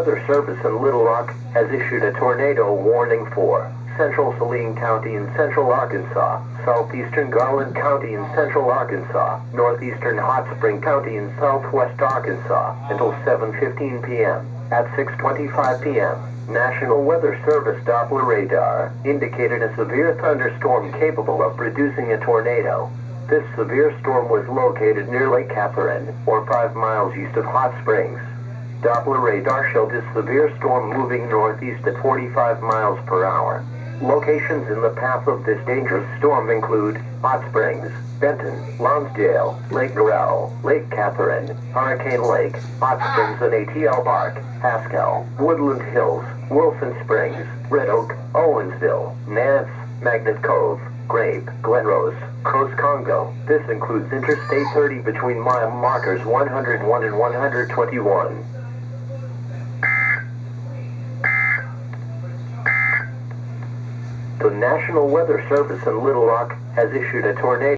Weather Service in Little Rock has issued a tornado warning for Central Saline County in Central Arkansas, Southeastern Garland County in Central Arkansas, Northeastern Hot Spring County in Southwest Arkansas until 7:15 p.m. At 6:25 p.m., National Weather Service Doppler radar indicated a severe thunderstorm capable of producing a tornado. This severe storm was located near Lake Catherine, or 5 miles east of Hot Springs. Doppler radar showed this severe storm moving northeast at 45 miles per hour. Locations in the path of this dangerous storm include Hot Springs, Benton, Lonsdale, Lake Norrell, Lake Catherine, Hurricane Lake, Hot Springs and ATL Park, Haskell, Woodland Hills, Wilson Springs, Red Oak, Owensville, Nance, Magnet Cove, Grape, Glenrose, Crows Congo. This includes Interstate 30 between mile markers 101 and 121. The National Weather Service in Little Rock has issued a tornado